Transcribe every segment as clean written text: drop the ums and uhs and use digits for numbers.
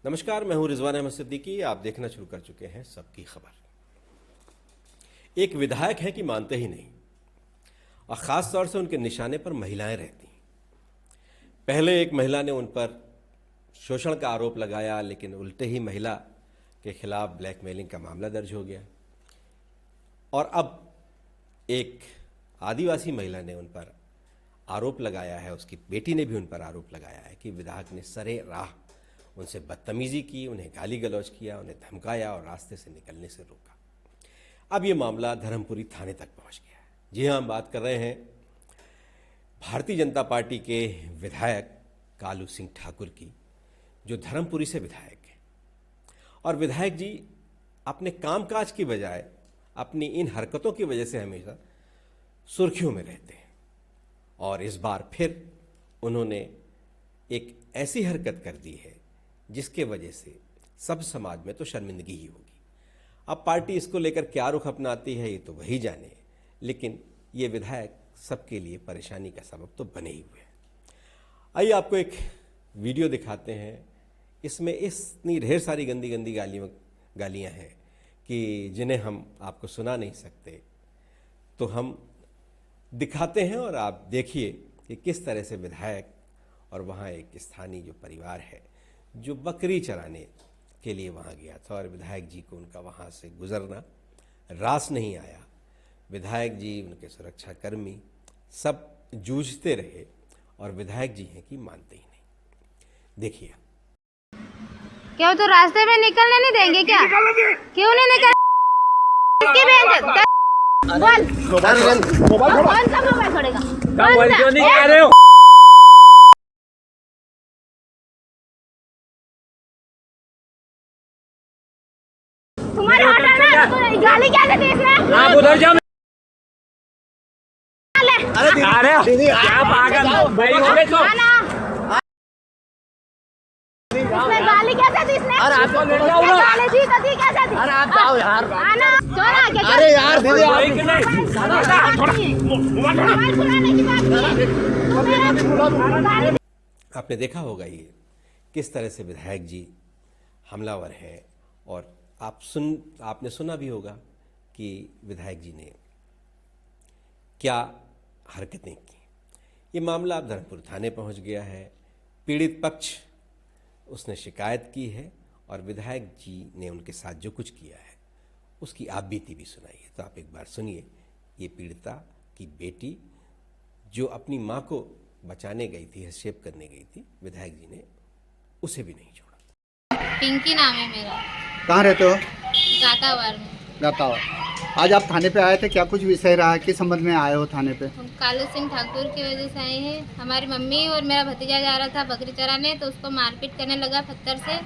नमस्कार, मैं हूं रिजवान अहमद सिद्दीकी। आप देखना शुरू कर चुके हैं सबकी खबर। एक विधायक हैं कि मानते ही नहीं, और ख़ास तौर से उनके निशाने पर महिलाएं रहती हैं। पहले एक महिला ने उन पर शोषण का आरोप लगाया, लेकिन उल्टे ही महिला के खिलाफ ब्लैकमेलिंग का मामला दर्ज हो गया। और अब एक आदिवासी महिला ने उन पर आरोप लगाया है, उसकी बेटी ने भी उन पर आरोप लगाया है कि विधायक ने सरे राह उनसे बदतमीजी की, उन्हें गाली गलौज किया, उन्हें धमकाया और रास्ते से निकलने से रोका। अब ये मामला धर्मपुरी थाने तक पहुंच गया है। जी हाँ, हम बात कर रहे हैं भारतीय जनता पार्टी के विधायक कालू सिंह ठाकुर की, जो धर्मपुरी से विधायक हैं। और विधायक जी अपने कामकाज की बजाय अपनी इन हरकतों की वजह से हमेशा सुर्खियों में रहते हैं। और इस बार फिर उन्होंने एक ऐसी हरकत कर दी है जिसके वजह से सब समाज में तो शर्मिंदगी ही होगी। अब पार्टी इसको लेकर क्या रुख अपनाती है ये तो वही जाने, लेकिन ये विधायक सबके लिए परेशानी का सबब तो बने ही हुए हैं। आइए आपको एक वीडियो दिखाते हैं। इसमें इतनी ढेर सारी गंदी गंदी गालियाँ हैं कि जिन्हें हम आपको सुना नहीं सकते, तो हम दिखाते हैं और आप देखिए कि किस तरह से विधायक और वहाँ एक स्थानीय जो परिवार है जो बकरी चराने के लिए वहाँ गया था, और विधायक जी को उनका वहाँ से गुजरना रास नहीं आया। विधायक जी, उनके सुरक्षाकर्मी सब जूझते रहे, और विधायक जी हैं कि मानते ही नहीं। देखिए, क्या तो रास्ते में निकलने नहीं देंगे क्या? क्यों नहीं निकल? कौन सा मोबाइल छोड़ेगा? क्यों नहीं कह रहे हो? तुम्हारे हटाना, तो गाली क्या देती है इसने? आप उधर जाओ। अरे दीदी, क्या पागल भाई हो गए तो? इसने गाली कैसे दी इसने? अरे आप तो लेट जाओ ना। गाली दी तो दी कैसे दी? अरे आप जाओ यार। आना, छोड़ा क्या? अरे यार दीदी, मोबाइल चुराने की बात की। आपने देखा होगा ये किस तरह से विधायक जी हमलावर हैं। और आपने सुना भी होगा कि विधायक जी ने क्या हरकतें की। ये मामला अब धर्मपुर थाने पहुंच गया है। पीड़ित पक्ष उसने शिकायत की है, और विधायक जी ने उनके साथ जो कुछ किया है उसकी आप बीती भी सुनाई है। तो आप एक बार सुनिए। ये पीड़िता की बेटी जो अपनी माँ को बचाने गई थी, हस्तक्षेप करने गई थी, विधायक जी ने उसे भी नहीं छोड़ा। पिंकी नाम है मेरा। कहाँ रहते हो? गातावार में। गातावार। आज आप थाने पे आए थे, क्या कुछ विषय रहा? किस संबंध में आए हो थाने पे? हम कालू सिंह ठाकुर की वजह से आए हैं। हमारी मम्मी और मेरा भतीजा जा रहा था बकरी चराने, तो उसको मारपीट करने लगा पत्थर से।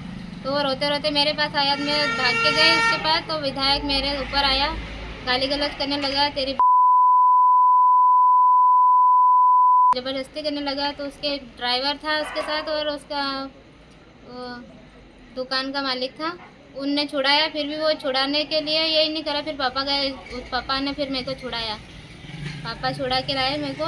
तो वो रोते रोते मेरे पास आया, मैं भाग के गई उसके पास। तो विधायक मेरे ऊपर आया, गाली गलौज करने लगा, तेरी जबरदस्ती करने लगा। तो उसके ड्राइवर था उसके साथ, और उसका दुकान का मालिक था, उनने छुड़ाया। फिर भी वो छुड़ाने के लिए यही नहीं करा। फिर पापा गए, पापा ने फिर मेरे को छुड़ाया। पापा छुड़ा के लाए मेरे को।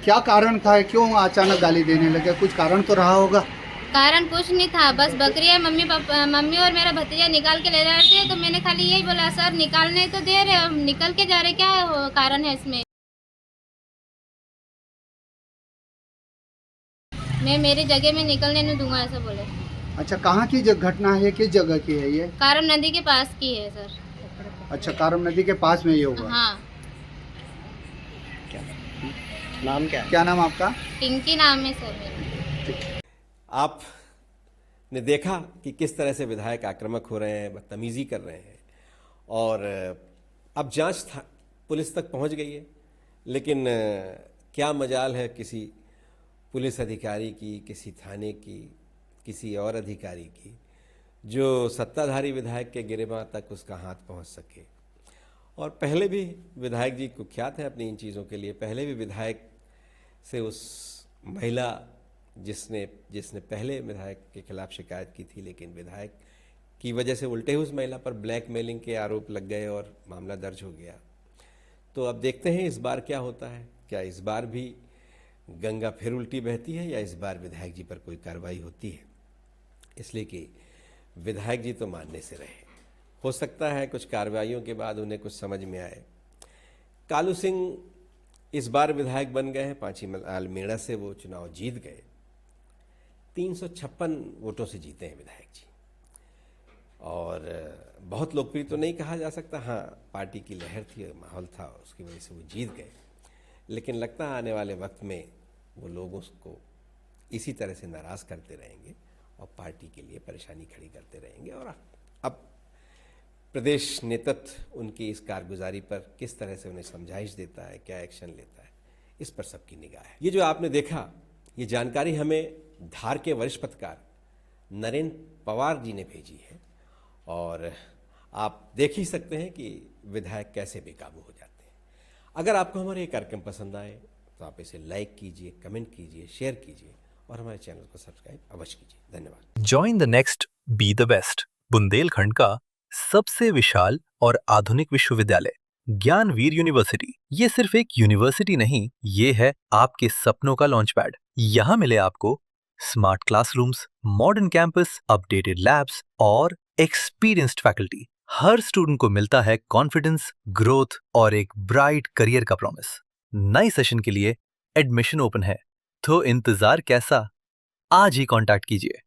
क्या कारण था, क्यों अचानक गाली देने लगे? कुछ कारण तो रहा होगा। कारण कुछ नहीं था, बस बकरियाँ मम्मी और मेरा भतीजा निकाल के ले जा रहे थे। तो मैंने खाली यही बोला, सर निकालने तो दे रहे, हम निकल के जा रहे, क्या कारण है इसमें? मैं मेरी जगह में निकलने नहीं दूंगा, ऐसा बोले। अच्छा, कहाँ की घटना है, किस जगह की है ये? कारम नदी के पास की है सर। अच्छा, कारम नदी के पास में ये हुआ। हाँ। नाम क्या नाम आपका? पिंकी नाम है सर मेरा। आपने देखा कि किस तरह से विधायक आक्रामक हो रहे हैं, बदतमीजी कर रहे हैं। और अब जांच पुलिस तक पहुंच गई है, लेकिन क्या मजाल है किसी पुलिस अधिकारी की, किसी थाने की, किसी और अधिकारी की, जो सत्ताधारी विधायक के गिरेबां तक उसका हाथ पहुंच सके। और पहले भी विधायक जी कुख्यात हैं अपनी इन चीज़ों के लिए। पहले भी विधायक से उस महिला जिसने पहले विधायक के खिलाफ शिकायत की थी, लेकिन विधायक की वजह से उल्टे ही उस महिला पर ब्लैकमेलिंग के आरोप लग गए और मामला दर्ज हो गया। तो अब देखते हैं इस बार क्या होता है। क्या इस बार भी गंगा फिर उल्टी बहती है, या इस बार विधायक जी पर कोई कार्रवाई होती है? इसलिए कि विधायक जी तो मानने से रहे। हो सकता है कुछ कार्रवाइयों के बाद उन्हें कुछ समझ में आए। कालू सिंह इस बार विधायक बन गए हैं, पांचीमल मेड़ा से वो चुनाव जीत गए, 356 वोटों से जीते हैं विधायक जी। और बहुत लोकप्रिय तो नहीं कहा जा सकता, हाँ पार्टी की लहर थी, माहौल था, उसकी वजह से वो जीत गए। लेकिन लगता है आने वाले वक्त में वो लोगों को इसी तरह से नाराज़ करते रहेंगे और पार्टी के लिए परेशानी खड़ी करते रहेंगे। और अब प्रदेश नेतृत्व उनकी इस कारगुजारी पर किस तरह से उन्हें समझाइश देता है, क्या एक्शन लेता है, इस पर सबकी निगाह है। ये जो आपने देखा, ये जानकारी हमें धार के वरिष्ठ पत्रकार नरेंद्र पवार जी ने भेजी है और आप देख ही सकते हैं कि विधायक कैसे बेकाबू हो जाते हैं। अगर आपको हमारे ये कार्यक्रम पसंद आए तो आप इसे लाइक कीजिए, कमेंट कीजिए, शेयर कीजिए और हमारे चैनल को सब्सक्राइब अवश्य कीजिए। धन्यवाद। Join the next be the best, Bundelkhand का सबसे विशाल और आधुनिक विश्वविद्यालय ज्ञानवीर यूनिवर्सिटी। ये सिर्फ एक यूनिवर्सिटी नहीं, ये है आपके सपनों का लॉन्च पैड। यहाँ मिले आपको smart classrooms, modern campus, updated labs और एक्सपीरियंस्ड फैकल्टी। हर स्टूडेंट को मिलता है कॉन्फिडेंस, ग्रोथ और एक ब्राइट करियर का प्रॉमिस। नए सेशन के लिए एडमिशन ओपन है, तो इंतजार कैसा? आज ही कांटेक्ट कीजिए।